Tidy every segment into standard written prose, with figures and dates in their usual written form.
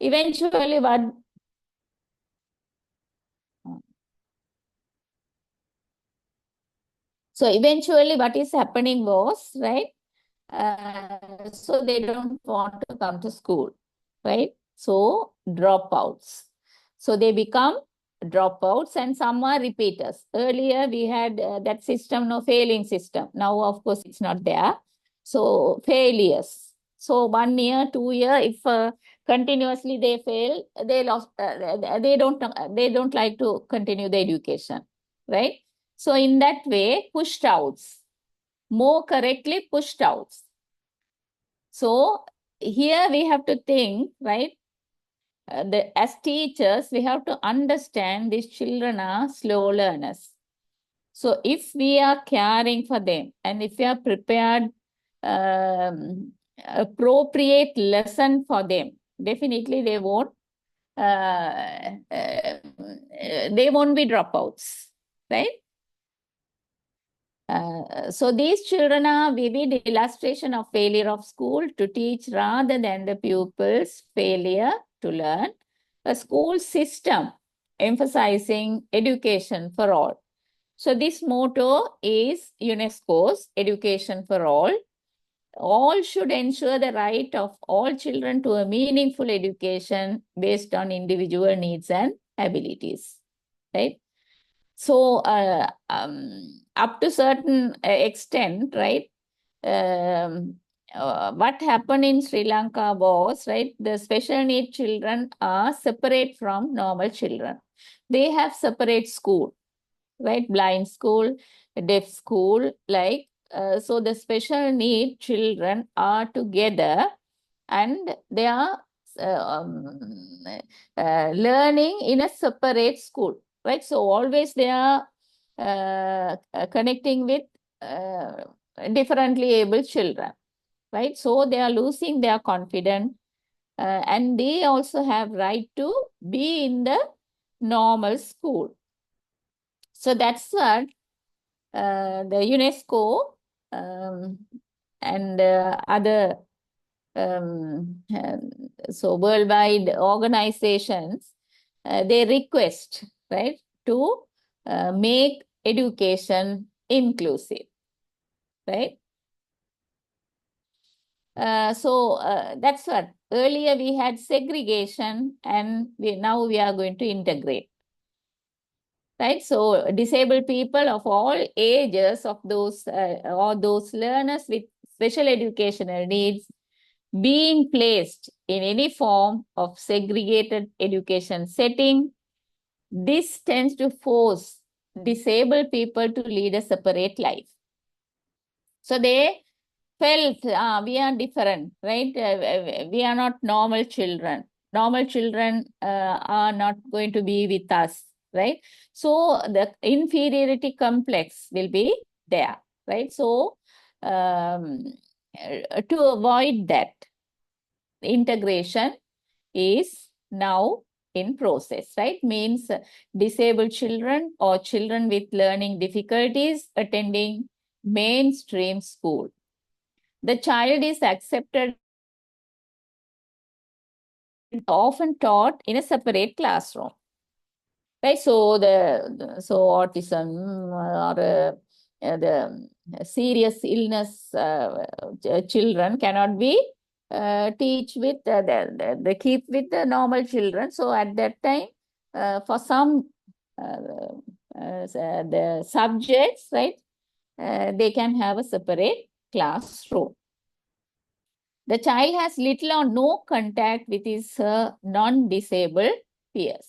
eventually what is happening was, right? So they don't want to come to school, right? So dropouts. So they become dropouts and some are repeaters. Earlier we had that system, no failing system. Now, of course, it's not there. So failures. So 1 year, 2 year, if continuously they fail, they lost. They don't like to continue the education, right? So in that way, pushed outs. More correctly, pushed outs. So here we have to think, right? As teachers, we have to understand these children are slow learners. So if we are caring for them and if we are prepared appropriate lesson for them, definitely they won't be dropouts, right? So these children are vivid illustration of failure of school to teach rather than the pupils' failure to learn. A school system emphasizing education for all. So this motto is UNESCO's Education for All. All should ensure the right of all children to a meaningful education based on individual needs and abilities, right? So up to certain extent, right, what happened in Sri Lanka was, right, the special need children are separate from normal children. They have separate school, right, blind school, deaf school, like, so the special need children are together and they are learning in a separate school, right? So always they are connecting with differently able children, right? So they are losing their confidence and they also have right to be in the normal school. So that's what the UNESCO and other so worldwide organizations, they request, right, to make education inclusive, right? So that's what earlier we had segregation and now we are going to integrate, right? So disabled people of all ages of those or those learners with special educational needs being placed in any form of segregated education setting, this tends to force disabled people to lead a separate life. So they felt we are different, right? We are not normal children. Normal children are not going to be with us, right? So the inferiority complex will be there, right? So to avoid that, integration is now in process, right? Means disabled children or children with learning difficulties attending mainstream school. The child is accepted, often taught in a separate classroom, right? So so autism or the serious illness children cannot be teach with the keep with the normal children. So at that time, for some the subjects, right, they can have a separate classroom. The child has little or no contact with his non-disabled peers.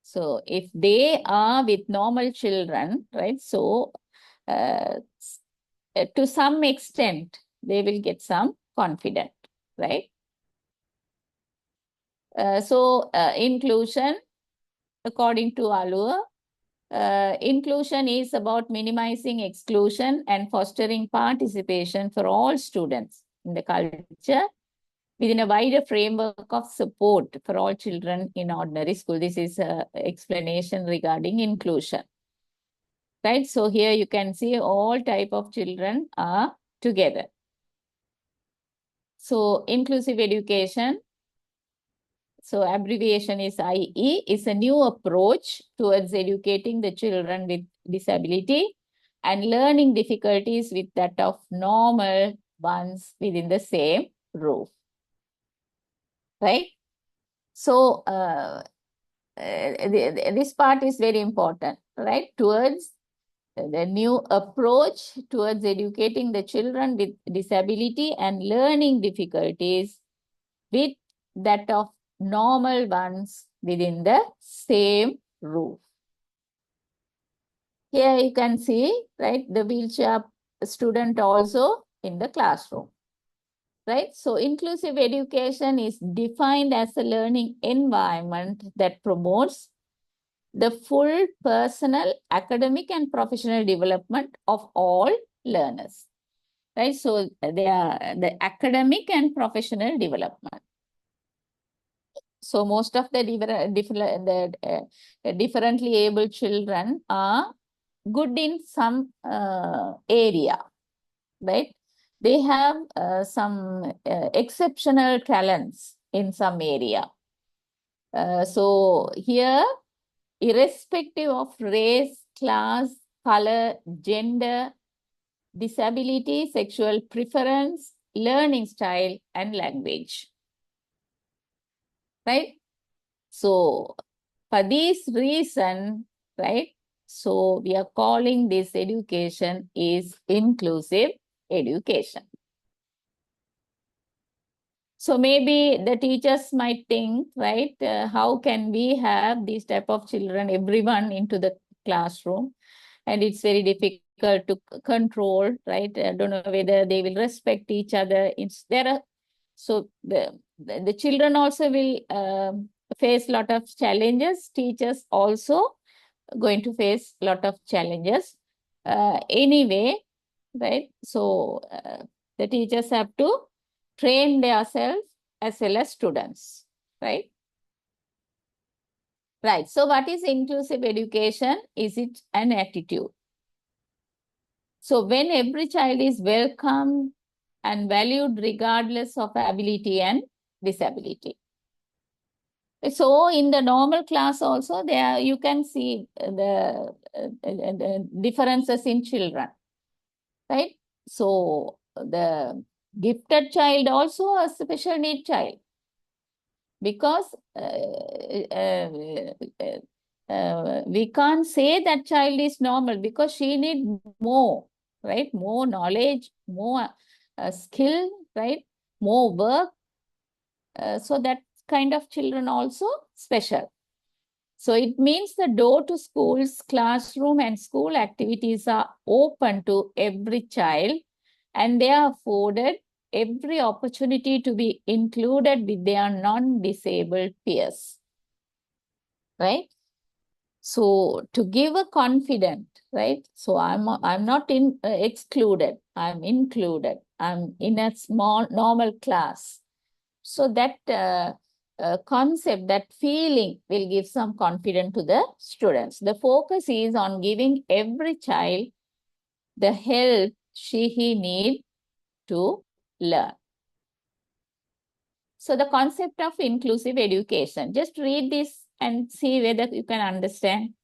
So if they are with normal children, right, so to some extent, they will get some confidence, right? So inclusion, according to Allure, inclusion is about minimizing exclusion and fostering participation for all students in the culture within a wider framework of support for all children in ordinary school. This is an explanation regarding inclusion, right? So here you can see all type of children are together. So inclusive education so abbreviation is IE, is a new approach towards educating the children with disability and learning difficulties with that of normal ones within the same roof. Right? So this part is very important, right? Towards the new approach towards educating the children with disability and learning difficulties with that of normal ones within the same roof. Here you can see, right, the wheelchair student also in the classroom, right? So inclusive education is defined as a learning environment that promotes the full personal, academic, and professional development of all learners, right? So they are the academic and professional development. So most of the differently able children are good in some area, right? They have some exceptional talents in some area. So here, irrespective of race, class, color, gender, disability, sexual preference, learning style, and language. Right? So for this reason, right? So we are calling this education is inclusive education. So maybe the teachers might think, right, how can we have these type of children, everyone into the classroom? And it's very difficult to control, right? I don't know whether they will respect each other. So the children also will face a lot of challenges. Teachers also going to face a lot of challenges. Anyway, right? So the teachers have to train themselves as well as students, right? Right. So what is inclusive education? Is it an attitude? So when every child is welcomed and valued regardless of ability and disability. So in the normal class also, there you can see the differences in children, right? So the gifted child also a special need child, because we can't say that child is normal because she need more, right? More knowledge, more skill, right? More work. So that kind of children also special. So it means the door to schools, classroom, and school activities are open to every child, and they are afforded every opportunity to be included with their non-disabled peers. Right? So to give a confident, right? So I'm not excluded. I'm included. I'm in a small normal class. So that concept, that feeling will give some confidence to the students. The focus is on giving every child the help he need to learn. So the concept of inclusive education, just read this and see whether you can understand.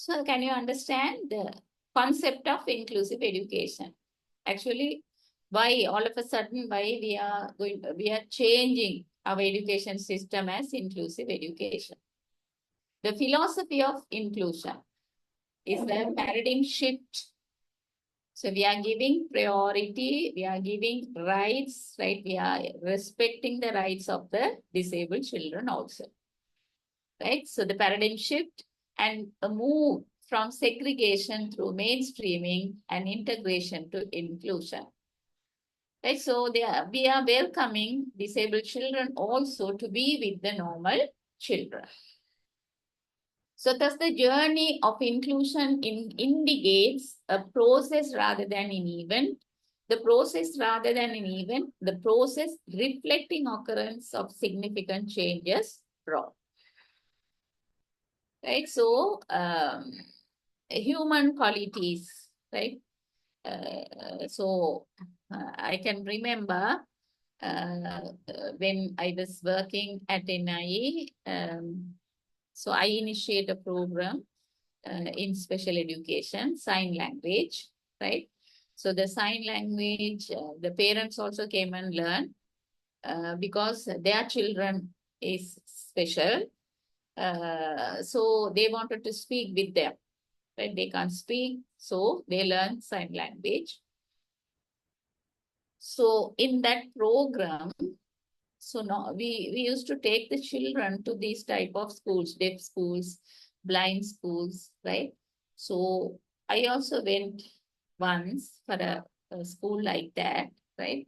So can you understand the concept of inclusive education? Actually, why all of a sudden, why we are changing our education system as inclusive education? The philosophy of inclusion is the paradigm shift. So we are giving priority, we are giving rights, right? We are respecting the rights of the disabled children also, right? So the paradigm shift and a move from segregation through mainstreaming and integration to inclusion. Right? So we are welcoming disabled children also to be with the normal children. So thus the journey of inclusion indicates a process rather than an event. The process rather than an event, the process reflecting occurrence of significant changes brought. Right? So human qualities, right? I can remember when I was working at NIE, so I initiate a program in special education, sign language, right? So the sign language, the parents also came and learned because their children is special. So they wanted to speak with them, right? They can't speak, so they learn sign language. So in that program, so now we used to take the children to these type of schools, deaf schools, blind schools, right? So I also went once for a school like that, right?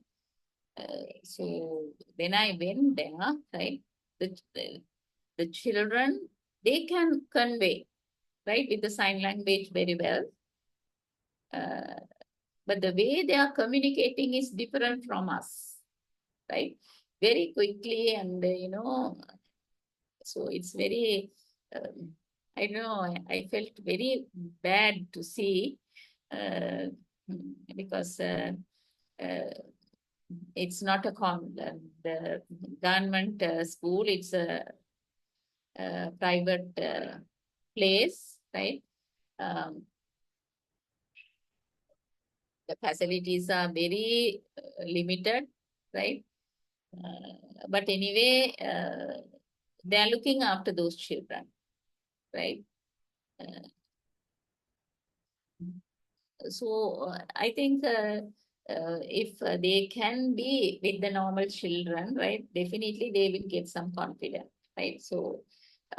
So when I went there, right, the children, they can convey, right, with the sign language very well. But the way they are communicating is different from us, right? Very quickly and, so it's very, I don't know, I felt very bad to see uh, because it's not the government school, it's a private place, right? Um, the facilities are very limited, right? But anyway, they are looking after those children, right? So I think if they can be with the normal children, right, definitely they will get some confidence, right? So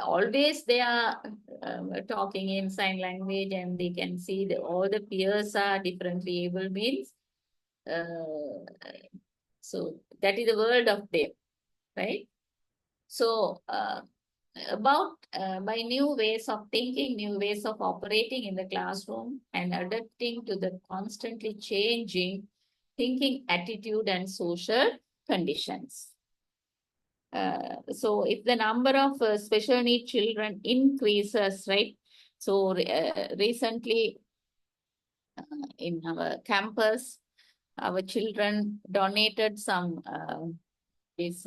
always they are talking in sign language and they can see that all the peers are differently able means. So that is the world of them, right? So about by new ways of thinking, new ways of operating in the classroom and adapting to the constantly changing thinking attitude and social conditions. So if the number of special need children increases, right? So recently in our campus, our children donated some these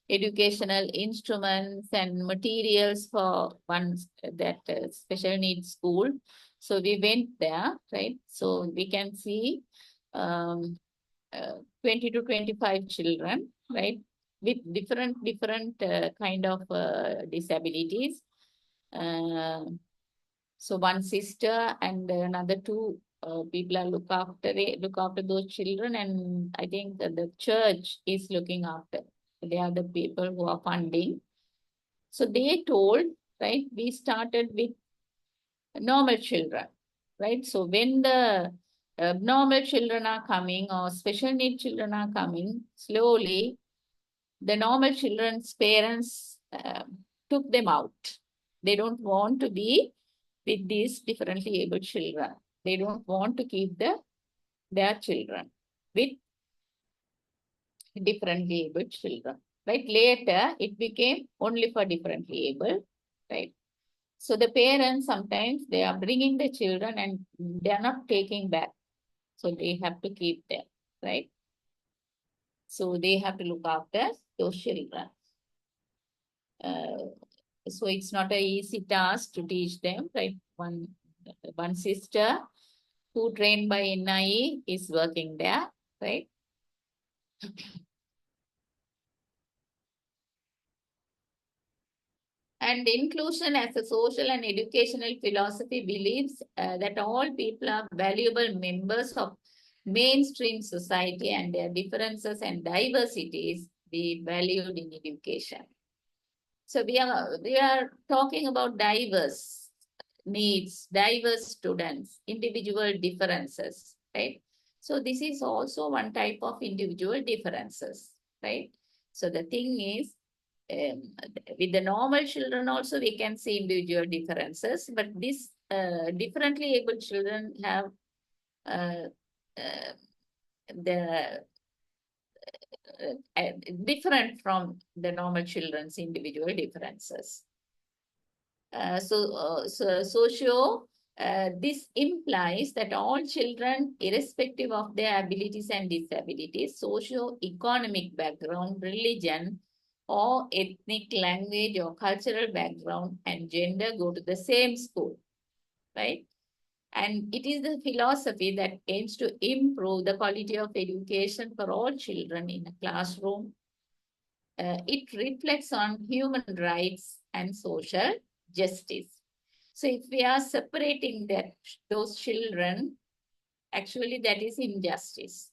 educational instruments and materials for one that special needs school. So we went there, right? So we can see um, 20 to 25 children, right? With different kind of disabilities. Uh, so one sister and another two people are look after those children, and I think that the church is looking after. They are the people who are funding. So they told, right, we started with normal children, right? So when the normal children are coming or special need children are coming, slowly the normal children's parents took them out. They don't want to be with these differently able children. They don't want to keep their children with differently able children. Right? Later, it became only for differently able. Right? So the parents sometimes they are bringing the children and they are not taking back. So they have to keep them. Right? So they have to look after those children. So it's not an easy task to teach them, right? one sister who trained by NIE is working there, right? And inclusion as a social and educational philosophy believes that all people are valuable members of mainstream society and their differences and diversities be valued in education. So we are talking about diverse needs, diverse students, individual differences, right? So this is also one type of individual differences, right? So the thing is, um, with the normal children also we can see individual differences, but this differently able children have uh, uh, the different from the normal children's individual differences. This implies that all children, irrespective of their abilities and disabilities, socio-economic background, religion, or ethnic, language, or cultural background and gender, go to the same school, right? And it is the philosophy that aims to improve the quality of education for all children in a classroom. It reflects on human rights and social justice. So if we are separating those children, actually that is injustice,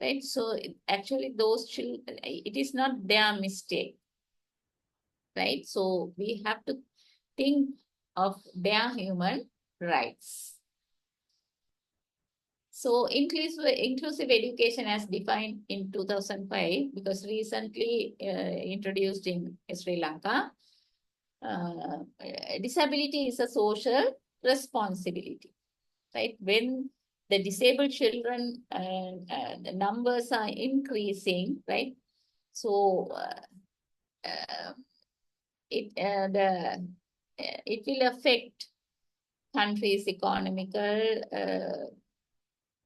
right? So actually those children, it is not their mistake, right? So we have to think of their human rights. So inclusive education as defined in 2005, because recently introduced in Sri Lanka, disability is a social responsibility, right? When the disabled children the numbers are increasing, right? So uh, it will affect country's economical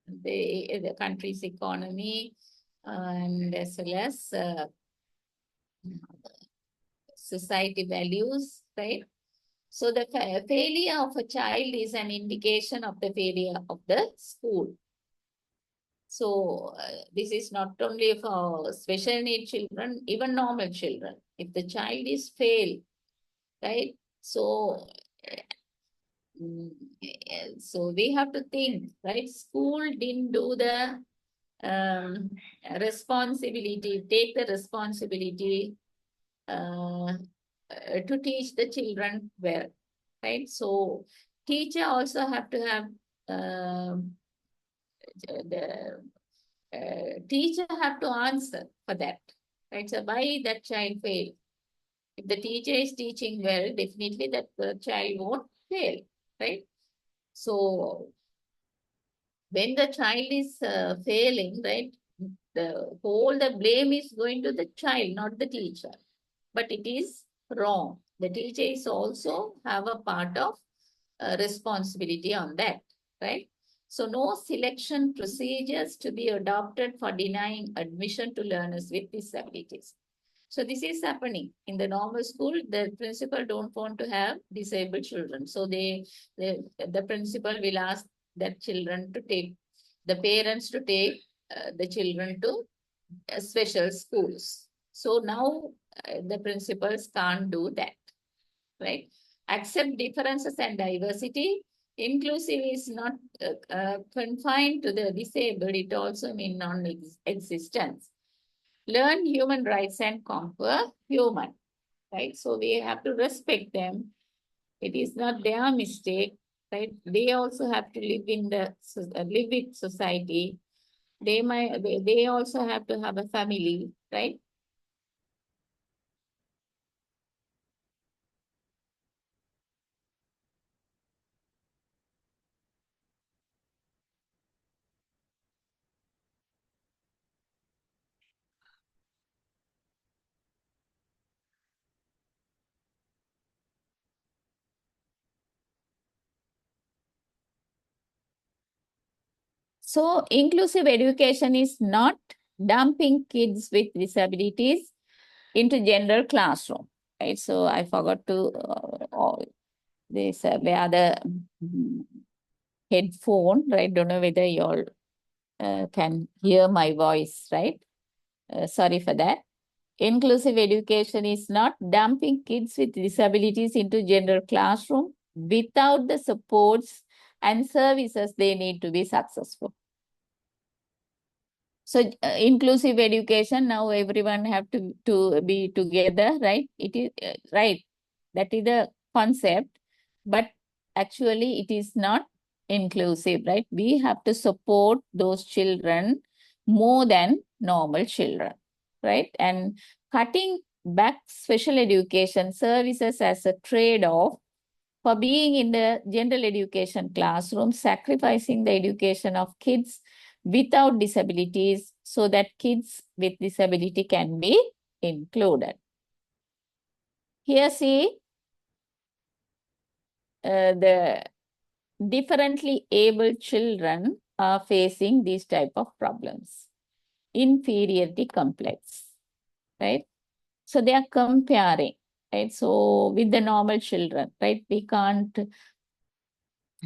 the country's economy and as well as society values, right? So the failure of a child is an indication of the failure of the school. So this is not only for special need children, even normal children. If the child is failed, right? So, so we have to think, right? School didn't do the responsibility, take the responsibility to teach the children well, right? So teacher also have to have the teacher have to answer for that, right? So why that child failed? If the teacher is teaching well, definitely that the child won't fail, right? So when the child is failing, right, the blame is going to the child, not the teacher. But it is wrong. The teacher is also have a part of responsibility on that, right? So no selection procedures to be adopted for denying admission to learners with disabilities. So this is happening in the normal school. The principal don't want to have disabled children. So the principal will ask that children to take, the parents to take the children to special schools. So now the principals can't do that, right? Accept differences and diversity. Inclusive is not confined to the disabled, it also means non-existence. Learn human rights and conquer human, right? So we have to respect them. It is not their mistake, right? They also have to live in live with society. They also have to have a family, right? So inclusive education is not dumping kids with disabilities into general classroom, right? So I forgot to this where the headphone, right? Don't know whether you all can hear my voice, right? Sorry for that. Inclusive education is not dumping kids with disabilities into general classroom without the supports and services they need to be successful. So inclusive education, now everyone have to be together, right? It is right. That is the concept, but actually it is not inclusive, right? We have to support those children more than normal children, right? And cutting back special education services as a trade-off for being in the general education classroom, sacrificing the education of kids without disabilities so that kids with disability can be included. Here see the differently abled children are facing these type of problems. Inferiority complex, right? So they are comparing, right? So with the normal children, right? We can't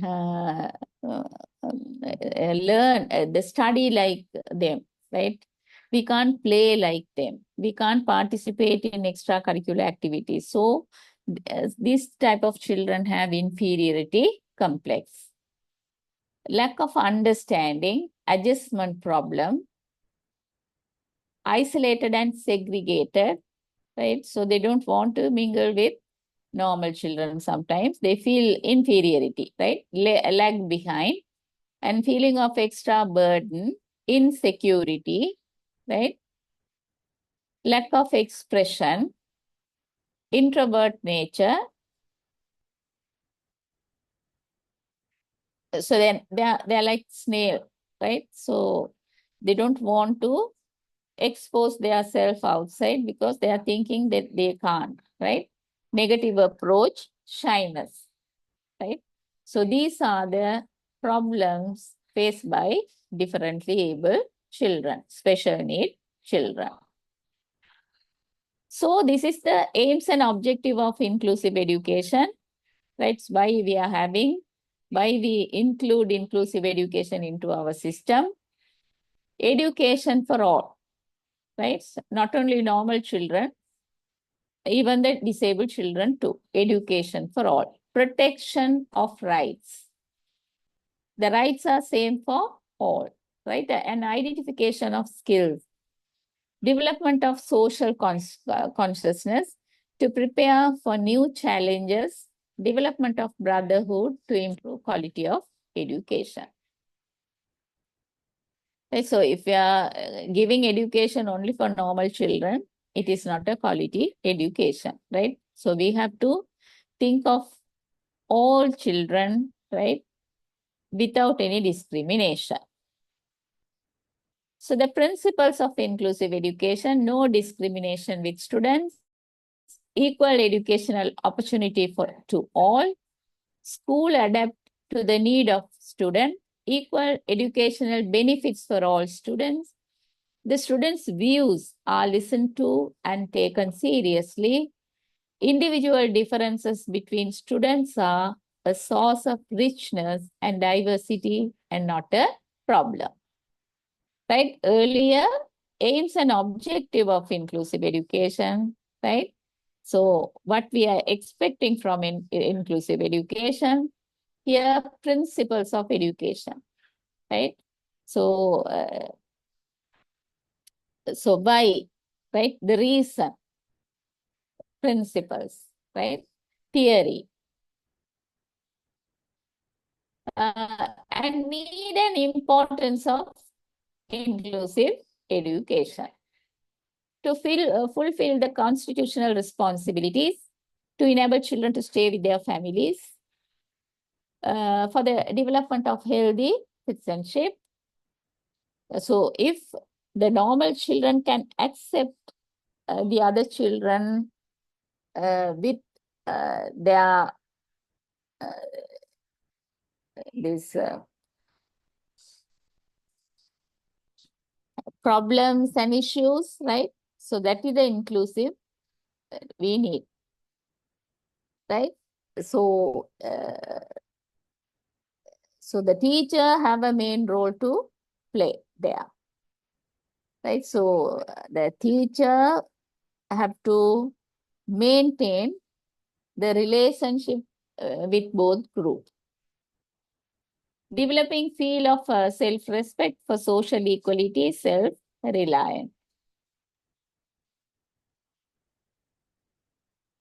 uh, learn, the study like them, right? We can't play like them. We can't participate in extracurricular activities. So this type of children have inferiority complex. Lack of understanding, adjustment problem, isolated and segregated, right? So they don't want to mingle with normal children sometimes. They feel inferiority, right? Lag behind, and feeling of extra burden, insecurity, right? Lack of expression, introvert nature. So then they're like snail, right? So they don't want to expose their self outside because they are thinking that they can't, right? Negative approach, shyness, right? So these are the problems faced by differently able children, special need children. So this is the aims and objective of inclusive education, right? It's why we include inclusive education into our system. Education for all, right? Not only normal children, even the disabled children too. Education for all. Protection of rights. The rights are same for all, right? And identification of skills. Development of social consciousness to prepare for new challenges. Development of brotherhood to improve quality of education. Right? So if we are giving education only for normal children, it is not a quality education, right? So we have to think of all children, right, without any discrimination. So the principles of inclusive education: no discrimination with students, equal educational opportunity to all, school adapt to the need of student, equal educational benefits for all students. The students' views are listened to and taken seriously. Individual differences between students are a source of richness and diversity and not a problem. Right? Earlier, aims and objective of inclusive education, right? So what we are expecting from inclusive education, here principles of education, right? So, so why, right? The reason, principles, right? Theory. And need and importance of inclusive education. To fulfill the constitutional responsibilities, to enable children to stay with their families, for the development of healthy citizenship. So if the normal children can accept the other children with their these problems and issues, right? So that is the inclusive we need, right? so the teacher have a main role to play there, right? So the teacher have to maintain the relationship with both groups. Developing feel of self-respect for social equality, self-reliant.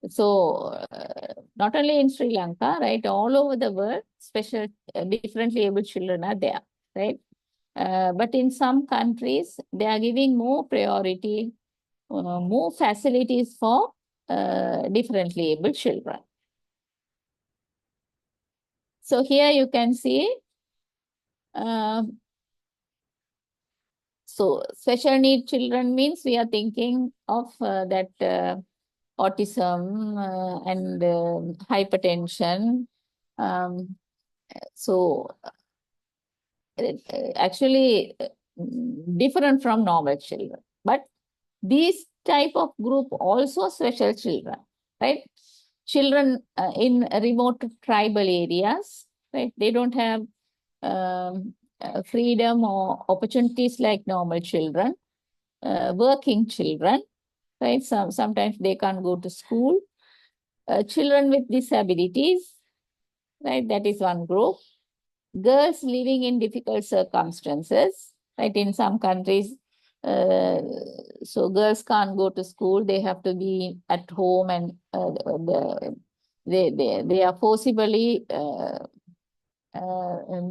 So not only in Sri Lanka, right, all over the world, differently abled children are there, right? But in some countries, they are giving more priority, more facilities for differently abled children. So here you can see, so special need children means we are thinking of that autism and hypertension. So actually different from normal children. But these type of group also special children, right? Children in remote tribal areas, right? They don't have freedom or opportunities like normal children. Working children, right? Sometimes they can't go to school. Children with disabilities, right? That is one group. Girls living in difficult circumstances, right? In some countries, so girls can't go to school. They have to be at home, and they are forcibly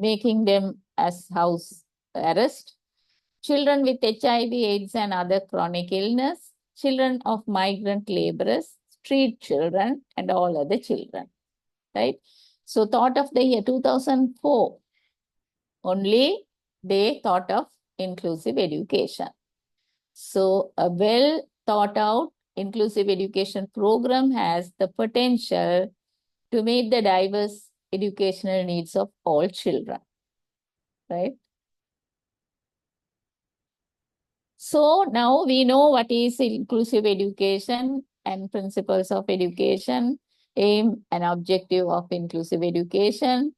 making them as house arrest. Children with HIV, AIDS, and other chronic illness, children of migrant laborers, street children, and all other children, right? So thought of the year 2004, only they thought of inclusive education. So a well thought out inclusive education program has the potential to meet the diverse educational needs of all children, right? So now we know what is inclusive education and principles of education, aim and objective of inclusive education,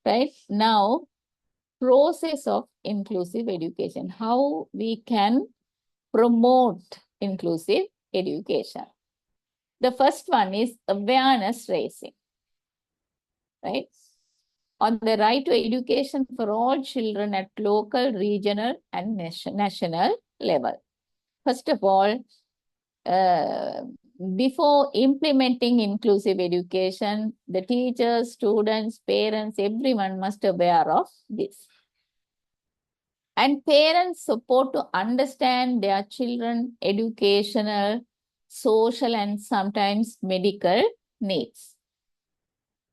right? Now, process of inclusive education, how we can promote inclusive education. The first one is awareness raising, right? On the right to education for all children at local, regional, and national level. First of all, before implementing inclusive education, the teachers, students, parents, everyone must be aware of this. And parents support to understand their children educational, social, and sometimes medical needs.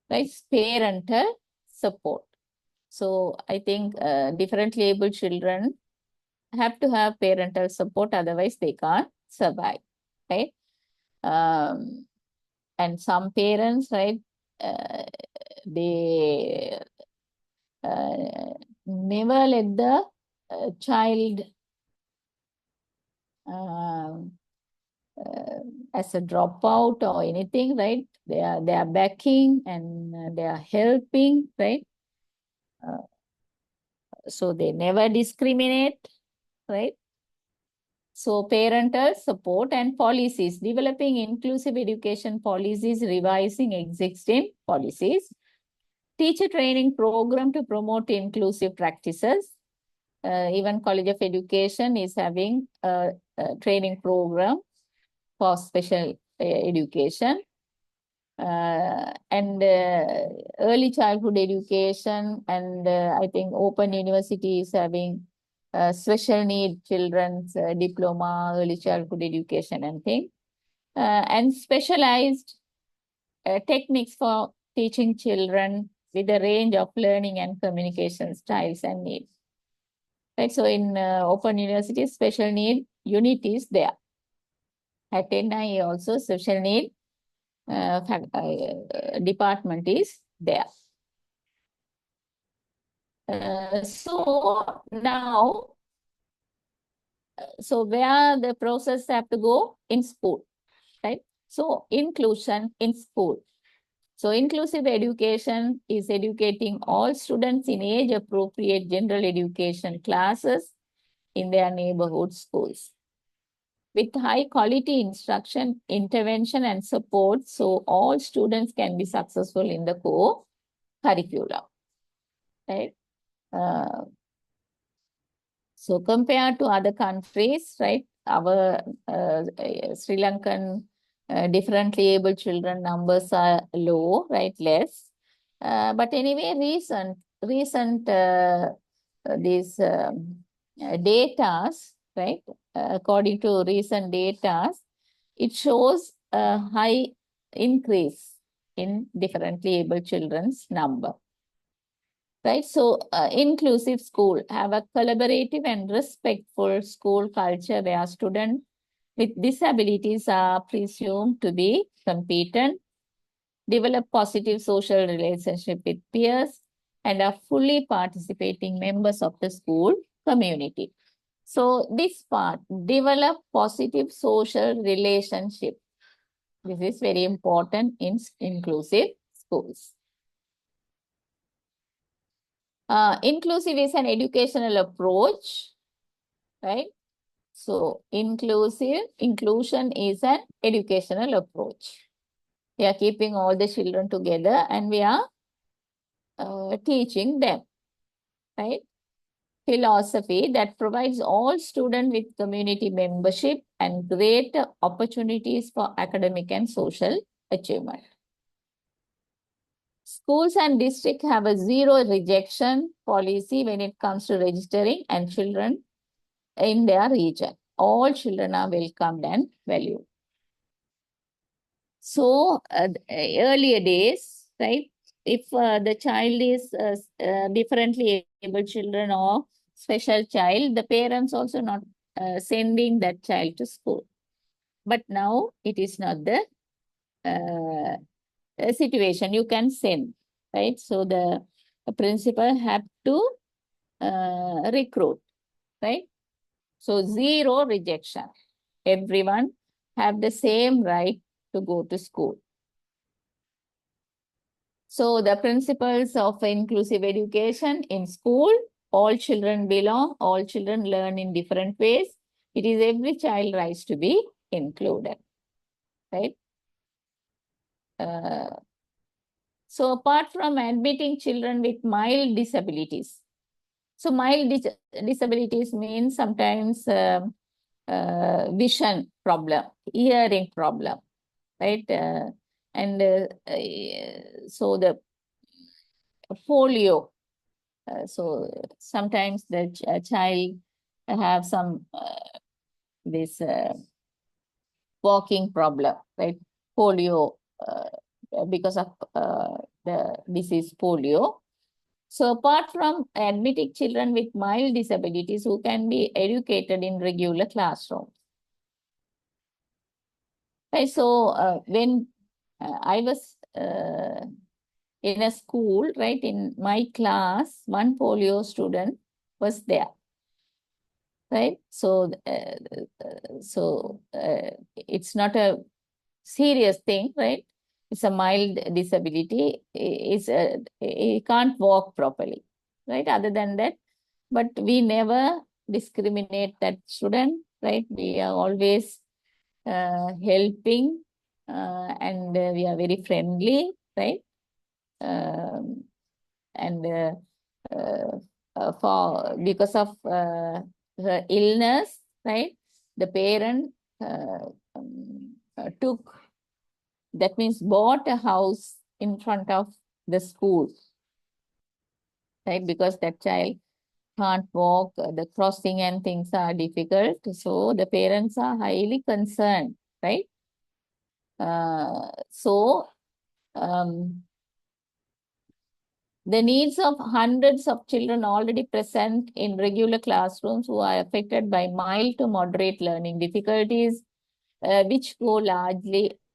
Right? Parental support. So I think differently able children have to have parental support, otherwise they can't survive. Right? And some parents, right, they never let the child as a dropout or anything, right? They are backing and they are helping, right? So they never discriminate, right? So parental support and policies, developing inclusive education policies, revising existing policies, teacher training program to promote inclusive practices. Even College of Education is having a training program for special education. And early childhood education, and I think Open University is having special need children's diploma, early childhood education and thing. And specialized techniques for teaching children with a range of learning and communication styles and needs. Right, so in Open University, special need unit is there. At NIE also, special need department is there. So now, so where the process have to go? In school, right? So inclusion in school. So inclusive education is educating all students in age-appropriate general education classes in their neighborhood schools with high quality instruction, intervention, and support, so all students can be successful in the core curriculum. Right? So compared to other countries, right, our Sri Lankan differently able children numbers are low, right, less. But anyway, recent these datas, right, according to recent datas, it shows a high increase in differently able children's number. Right, so inclusive school have a collaborative and respectful school culture where students with disabilities are presumed to be competent, develop positive social relationship with peers, and are fully participating members of the school community. So this part, develop positive social relationship. This is very important in inclusive schools. Inclusive is an educational approach, right? So inclusion is an educational approach. We are keeping all the children together and we are teaching them, right? Philosophy that provides all students with community membership and greater opportunities for academic and social achievement. Schools and districts have a zero rejection policy when it comes to registering and children in their region. All children are welcomed and valued. So earlier days, right, if the child is differently able children or special child, the parents also not sending that child to school. But now it is not the situation. You can send, right? So the principal have to recruit, right? So zero rejection. Everyone have the same right to go to school. So the principles of inclusive education in school, all children belong, all children learn in different ways. It is every child rights to be included, right? So apart from admitting children with mild disabilities, so mild disabilities means sometimes vision problem, hearing problem, right? So the polio. So sometimes the child have some this walking problem, right? Polio because of the disease polio. So apart from admitting children with mild disabilities who can be educated in regular classrooms. Right, so when I was in a school, right, in my class, one polio student was there, right? So, it's not a serious thing, right? It's a mild disability. He can't walk properly, right? Other than that, but we never discriminate that student, right? We are always helping and we are very friendly, right? And because of her illness, right? The parent took, that means bought a house in front of the school, right? Because that child can't walk, the crossing and things are difficult. So the parents are highly concerned, right? The needs of hundreds of children already present in regular classrooms who are affected by mild to moderate learning difficulties, which go largely